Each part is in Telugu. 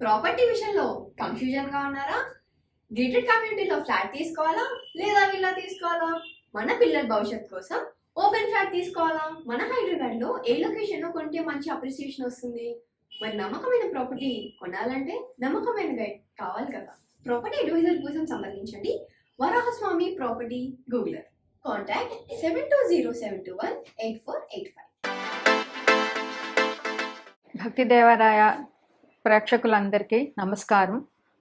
ప్రాపర్టీ విషయంలో కన్ఫ్యూజన్ గా ఉన్నారా? గేటెడ్ కమ్యూనిటీలో ఫ్లాట్ తీసుకోవాలా లేదా విల్లా తీసుకోవాలా? మన పిల్లల భవిష్యత్ కోసం ఓపెన్ ఫ్లాట్ తీసుకోవాలా? మన హైదరాబాద్ లో ఏ లొకేషన్ లో కొంటే మంచి అప్రిసియేషన్ వస్తుంది? మరి నమ్మకమైన ప్రాపర్టీ కొనాలంటే నమ్మకమైన గైడ్ కావాలి కదా. ప్రాపర్టీ అడ్వైజర్ కోసం సంప్రదించండి వరాహస్వామి ప్రాపర్టీ గూగులర్. కాంటాక్ట్ 7207218485. భక్తి దేవరాయ ప్రేక్షకులందరికీ నమస్కారం.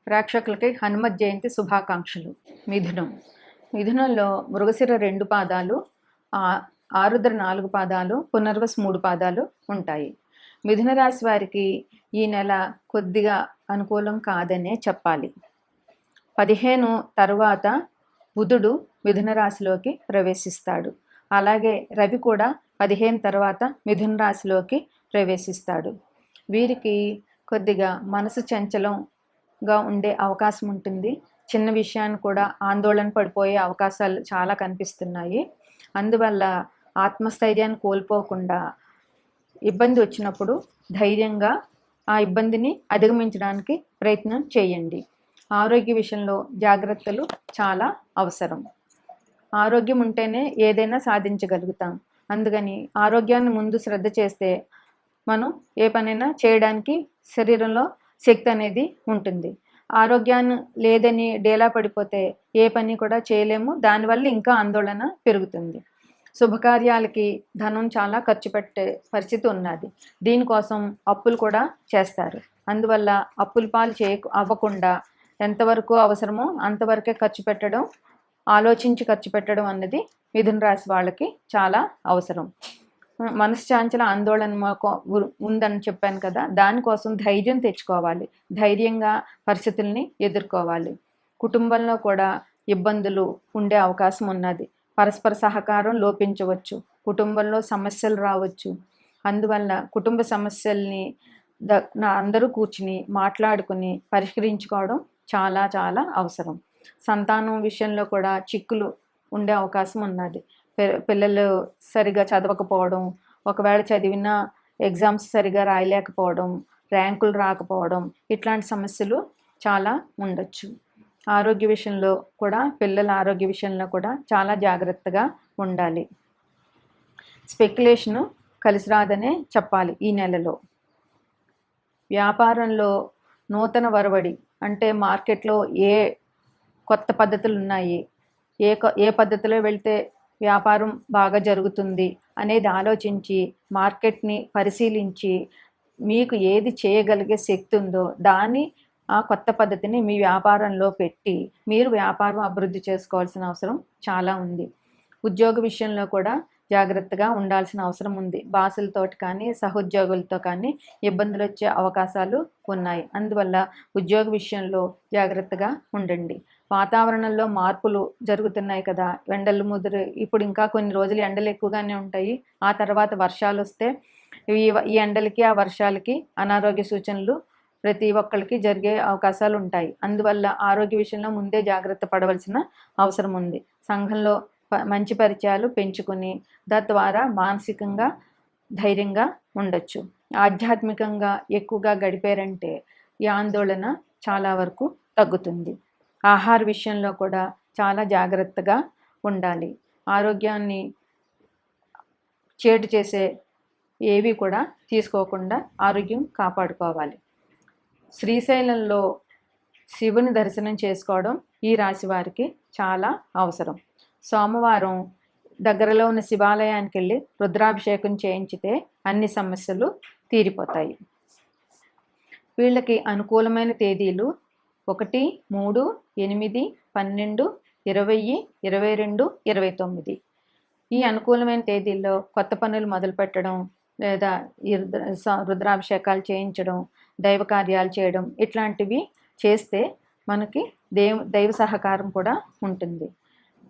ప్రేక్షకులకి హనుమత్ జయంతి శుభాకాంక్షలు. మిథునంలో మృగశిర 2 పాదాలు, ఆరుద్ర 4 పాదాలు, పునర్వసు 3 పాదాలు ఉంటాయి. మిథున రాశి వారికి ఈ నెల కొద్దిగా అనుకూలం కాదనే చెప్పాలి. 15 తర్వాత బుధుడు మిథున రాశిలోకి ప్రవేశిస్తాడు. అలాగే రవి కూడా 15 తర్వాత మిథున రాశిలోకి ప్రవేశిస్తాడు. వీరికి కొద్దిగా మనసు చంచలంగా ఉండే అవకాశం ఉంటుంది. చిన్న విషయాన్ని కూడా ఆందోళన పడిపోయే అవకాశాలు చాలా కనిపిస్తున్నాయి. అందువల్ల ఆత్మస్థైర్యాన్ని కోల్పోకుండా ఇబ్బంది వచ్చినప్పుడు ధైర్యంగా ఆ ఇబ్బందిని అధిగమించడానికి ప్రయత్నం చేయండి. ఆరోగ్య విషయంలో జాగ్రత్తలు చాలా అవసరం. ఆరోగ్యం ఉంటేనే ఏదైనా సాధించగలుగుతాం. అందుకని ఆరోగ్యాన్ని ముందు శ్రద్ధ చేస్తే మనం ఏ పనైనా చేయడానికి శరీరంలో శక్తి అనేది ఉంటుంది. ఆరోగ్యాన్ని లేదని డేలా పడిపోతే ఏ పని కూడా చేయలేము. దానివల్ల ఇంకా ఆందోళన పెరుగుతుంది. శుభకార్యాలకి ధనం చాలా ఖర్చు పెట్టే పరిస్థితి ఉన్నది. దీనికోసం అప్పులు కూడా చేస్తారు. అందువల్ల అప్పుల పాలు అవ్వకుండా ఎంతవరకు అవసరమో అంతవరకే ఖర్చు పెట్టడం, ఆలోచించి ఖర్చు పెట్టడం అన్నది మిథున రాశి వాళ్ళకి చాలా అవసరం. మనశ్శాంచల ఆందోళన ఉందని చెప్పాను కదా, దానికోసం ధైర్యం తెచ్చుకోవాలి. ధైర్యంగా పరిస్థితుల్ని ఎదుర్కోవాలి. కుటుంబంలో కూడా ఇబ్బందులు ఉండే అవకాశం ఉన్నది. పరస్పర సహకారం లోపించవచ్చు. కుటుంబంలో సమస్యలు రావచ్చు. అందువల్ల కుటుంబ సమస్యల్ని అందరూ కూర్చుని మాట్లాడుకుని పరిష్కరించుకోవడం చాలా చాలా అవసరం. సంతానం విషయంలో కూడా చిక్కులు ఉండే అవకాశం ఉన్నది. పిల్లలు సరిగా చదవకపోవడం, ఒకవేళ చదివినా ఎగ్జామ్స్ సరిగా రాయలేకపోవడం, ర్యాంకులు రాకపోవడం, ఇట్లాంటి సమస్యలు చాలా ఉండొచ్చు. ఆరోగ్య విషయంలో కూడా పిల్లల ఆరోగ్య విషయంలో కూడా చాలా జాగ్రత్తగా ఉండాలి. స్పెక్యులేషను కలిసి రాదనే చెప్పాలి ఈ నెలలో. వ్యాపారంలో నూతన వరవడి అంటే మార్కెట్లో ఏ కొత్త పద్ధతులు ఉన్నాయి, ఏ పద్ధతిలో వెళ్తే వ్యాపారం బాగా జరుగుతుంది అనేది ఆలోచించి మార్కెట్ని పరిశీలించి మీకు ఏది చేయగలిగే శక్తి ఉందో ఆ కొత్త పద్ధతిని మీ వ్యాపారంలో పెట్టి మీరు వ్యాపారం అభివృద్ధి చేసుకోవాల్సిన అవసరం చాలా ఉంది. ఉద్యోగ విషయంలో కూడా జాగ్రత్తగా ఉండాల్సిన అవసరం ఉంది. బాసులతోటి కానీ సహోద్యోగులతో కానీ ఇబ్బందులు వచ్చే అవకాశాలు ఉన్నాయి. అందువల్ల ఉద్యోగ విషయంలో జాగ్రత్తగా ఉండండి. వాతావరణంలో మార్పులు జరుగుతున్నాయి కదా, ఎండలు ఇప్పుడు ఇంకా కొన్ని రోజులు ఎండలు ఎక్కువగానే ఉంటాయి. ఆ తర్వాత వర్షాలు వస్తే ఈ ఎండలకి ఆ వర్షాలకి అనారోగ్య సూచనలు ప్రతి ఒక్కరికి జరిగే అవకాశాలు ఉంటాయి. అందువల్ల ఆరోగ్య విషయంలో ముందే జాగ్రత్త పడవలసిన అవసరం ఉంది. సంఘంలో మంచి పరిచయాలు పెంచుకొని తద్వారా మానసికంగా ధైర్యంగా ఉండొచ్చు. ఆధ్యాత్మికంగా ఎక్కువగా గడిపారంటే ఈ ఆందోళన చాలా వరకు తగ్గుతుంది. ఆహార విషయంలో కూడా చాలా జాగ్రత్తగా ఉండాలి. ఆరోగ్యాన్ని చేటు చేసే ఏవి కూడా తీసుకోకుండా ఆరోగ్యం కాపాడుకోవాలి. శ్రీశైలంలో శివుని దర్శనం చేసుకోవడం ఈ రాశి వారికి చాలా అవసరం. సోమవారం దగ్గరలో ఉన్న శివాలయానికి వెళ్ళి రుద్రాభిషేకం చేయించితే అన్ని సమస్యలు తీరిపోతాయి. వీళ్ళకి అనుకూలమైన తేదీలు 1, 3, 8, 12, 20, 22, 29. ఈ అనుకూలమైన తేదీల్లో కొత్త పనులు మొదలు పెట్టడం లేదా రుద్రాభిషేకాలు చేయించడం, దైవ కార్యాలు చేయడం ఇట్లాంటివి చేస్తే మనకి దైవ సహకారం కూడా ఉంటుంది.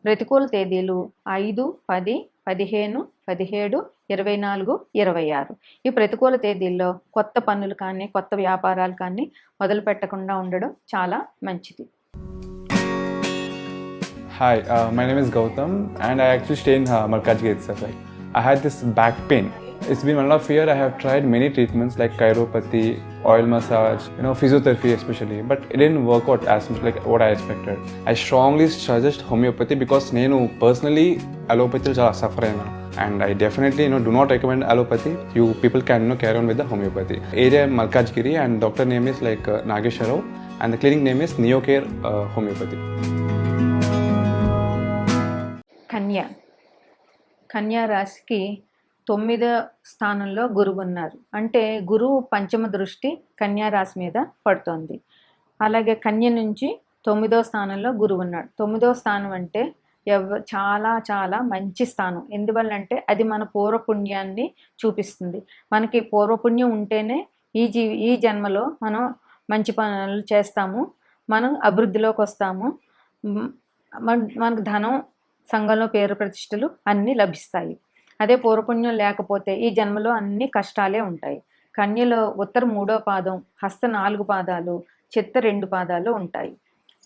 ప్రతికూల తేదీలు 5, 10, 15, 17, 24, 26. ఈ ప్రతికూల తేదీల్లో కొత్త పనులు కానీ కొత్త వ్యాపారాలు కానీ మొదలు పెట్టకుండా ఉండడం చాలా మంచిది. Hi, my name is Gautam and I actually stay in Markaj Gate. I had this back pain It's been 1.5 years. I have tried many treatments like chiropathy, oil massage, physiotherapy especially, but it didn't work out as much like what I expected. I strongly suggest homeopathy because నేను personally allopathy చాలా suffer అయినా. And I definitely do not recommend allopathy. You people can carry on with the homeopathy. Area Malkajgiri and doctor name is like Nageshwar Rao and the clinic name is Neocare Homeopathy. కన్యా రాశికి 9వ స్థానంలో గురువు ఉన్నారు. అంటే గురువు పంచమ దృష్టి కన్యా రాశి మీద పడుతోంది. అలాగే కన్య నుంచి 9వ స్థానంలో గురువు ఉన్నాడు. 9వ స్థానం అంటే చాలా చాలా మంచి స్థానం. ఎందువల్లంటే అది మన పూర్వపుణ్యాన్ని చూపిస్తుంది. మనకి పూర్వపుణ్యం ఉంటేనే ఈ జన్మలో మనం మంచి పనులు చేస్తాము, మనం అభివృద్ధిలోకి వస్తాము, మనకు ధనం, సంఘంలో పేరు ప్రతిష్టలు అన్నీ లభిస్తాయి. అదే పూర్వపుణ్యం లేకపోతే ఈ జన్మలో అన్ని కష్టాలే ఉంటాయి. కన్యలో ఉత్తర 3వ పాదం, హస్త 4 పాదాలు, చిత్త 2 పాదాలు ఉంటాయి.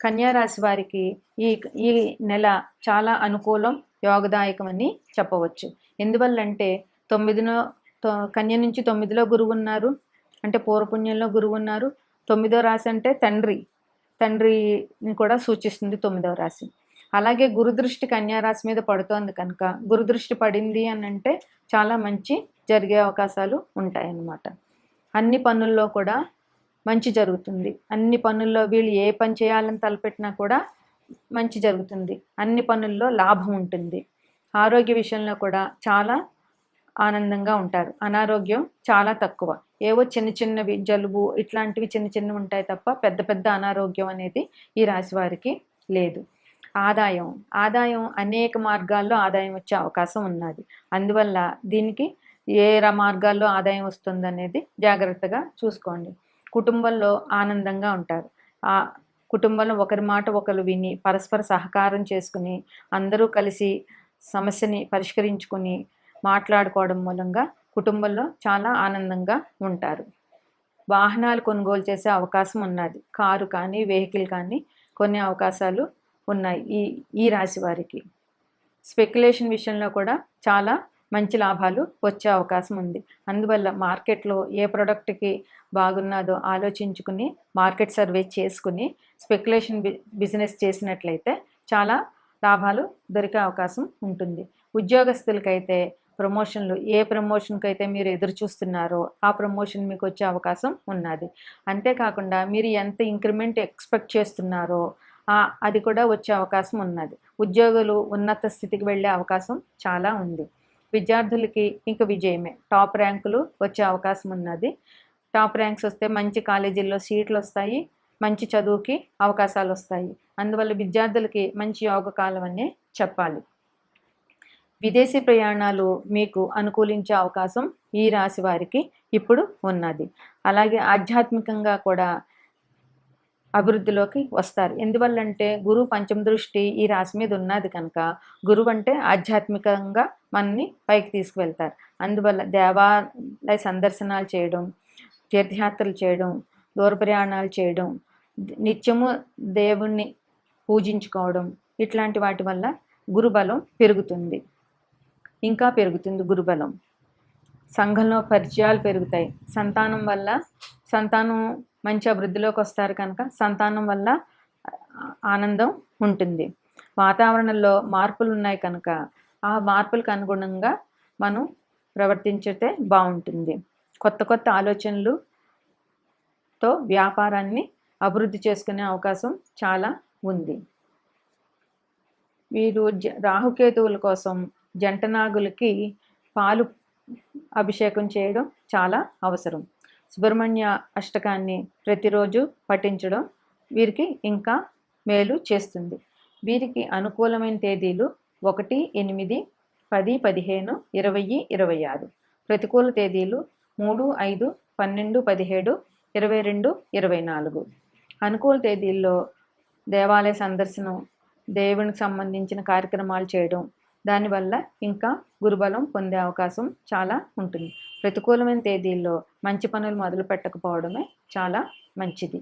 కన్యా రాశి వారికి ఈ నెల చాలా అనుకూలం, యోగదాయకమని చెప్పవచ్చు. ఎందువల్లంటే కన్య నుంచి 9లో గురువు ఉన్నారు, అంటే పూర్వపుణ్యంలో గురువు ఉన్నారు. 9వ రాశి అంటే తండ్రిని కూడా సూచిస్తుంది 9వ రాశి. అలాగే గురుదృష్టి కన్యారాశి మీద పడుతోంది కనుక గురుదృష్టి పడింది అని అంటే చాలా మంచి జరిగే అవకాశాలు ఉంటాయన్నమాట. అన్ని పనుల్లో కూడా మంచి జరుగుతుంది. అన్ని పనుల్లో వీళ్ళు ఏ పని చేయాలని తలపెట్టినా కూడా మంచి జరుగుతుంది. అన్ని పనుల్లో లాభం ఉంటుంది. ఆరోగ్య విషయంలో కూడా చాలా ఆనందంగా ఉంటారు. అనారోగ్యం చాలా తక్కువ. ఏవో చిన్నవి జలుబు ఇట్లాంటివి చిన్నవి ఉంటాయి తప్ప పెద్ద అనారోగ్యం అనేది ఈ రాశి వారికి లేదు. ఆదాయం అనేక మార్గాల్లో ఆదాయం వచ్చే అవకాశం ఉన్నది. అందువల్ల దీనికి ఏ మార్గాల్లో ఆదాయం వస్తుందనేది జాగ్రత్తగా చూసుకోండి. కుటుంబంలో ఆనందంగా ఉంటారు. ఆ కుటుంబంలో ఒకరి మాట ఒకరు విని పరస్పర సహకారం చేసుకుని అందరూ కలిసి సమస్యని పరిష్కరించుకుని మాట్లాడుకోవడం మూలంగా కుటుంబంలో చాలా ఆనందంగా ఉంటారు. వాహనాలు కొనుగోలు చేసే అవకాశం ఉన్నది. కారు కానీ వెహికల్ కానీ కొనే అవకాశాలు ఉన్నాయి ఈ రాశి వారికి. స్పెక్యులేషన్ విషయంలో కూడా చాలా మంచి లాభాలు వచ్చే అవకాశం ఉంది. అందువల్ల మార్కెట్లో ఏ ప్రోడక్ట్కి బాగున్నదో ఆలోచించుకుని మార్కెట్ సర్వే చేసుకుని స్పెక్యులేషన్ బిజినెస్ చేసినట్లయితే చాలా లాభాలు దొరికే అవకాశం ఉంటుంది. ఉద్యోగస్తులకైతే ప్రమోషన్లు, ఏ ప్రమోషన్కి అయితే మీరు ఎదురు చూస్తున్నారో ఆ ప్రమోషన్ మీకు వచ్చే అవకాశం ఉన్నది. అంతేకాకుండా మీరు ఎంత ఇంక్రిమెంట్ ఎక్స్పెక్ట్ చేస్తున్నారో అది కూడా వచ్చే అవకాశం ఉన్నది. ఉద్యోగులు ఉన్నత స్థితికి వెళ్ళే అవకాశం చాలా ఉంది. విద్యార్థులకి ఇంక విజయమే. టాప్ ర్యాంకులు వచ్చే అవకాశం ఉన్నది. టాప్ ర్యాంక్స్ వస్తే మంచి కాలేజీల్లో సీట్లు వస్తాయి, మంచి చదువుకి అవకాశాలు వస్తాయి. అందువల్ల విద్యార్థులకి మంచి యోగకాలం అనే చెప్పాలి. విదేశీ ప్రయాణాలు మీకు అనుకూలించే అవకాశం ఈ రాశి వారికి ఇప్పుడు ఉన్నది. అలాగే ఆధ్యాత్మికంగా కూడా అభివృద్ధిలోకి వస్తారు. ఎందువల్లంటే గురువు పంచమ దృష్టి ఈ రాశి మీద ఉన్నది కనుక గురువు అంటే ఆధ్యాత్మికంగా మనని పైకి తీసుకువెళ్తారు. అందువల్ల దేవాలయ సందర్శనాలు చేయడం, తీర్థయాత్రలు చేయడం, దూర ప్రయాణాలు చేయడం, నిత్యము దేవుణ్ణి పూజించుకోవడం, ఇట్లాంటి వాటి వల్ల గురుబలం పెరుగుతుంది. ఇంకా పెరుగుతుంది గురుబలం. సంఘంలో పరిచయాలు పెరుగుతాయి. సంతానం మంచి అభివృద్ధిలోకి వస్తారు కనుక సంతానం వల్ల ఆనందం ఉంటుంది. వాతావరణంలో మార్పులు ఉన్నాయి కనుక ఆ మార్పులకు అనుగుణంగా మనం ప్రవర్తించితే బాగుంటుంది. కొత్త ఆలోచనలతో వ్యాపారాన్ని అభివృద్ధి చేసుకునే అవకాశం చాలా ఉంది. వీరు రాహుకేతువుల కోసం జంటనాగులకి పాలు అభిషేకం చేయడం చాలా అవసరం. సుబ్రహ్మణ్య అష్టకాన్ని ప్రతిరోజు పఠించడం వీరికి ఇంకా మేలు చేస్తుంది. వీరికి అనుకూలమైన తేదీలు 1, 8, 10, 15, 20, 26. ప్రతికూల తేదీలు 3, 5, 12, 17, 22, 24. అనుకూల తేదీల్లో దేవాలయ సందర్శనం, దేవునికి సంబంధించిన కార్యక్రమాలు చేయడం, దానివల్ల ఇంకా గురుబలం పొందే అవకాశం చాలా ఉంటుంది. ప్రతికూలమైన తేదీల్లో మంచి పనులు మొదలు పెట్టకపోవడమే చాలా మంచిది.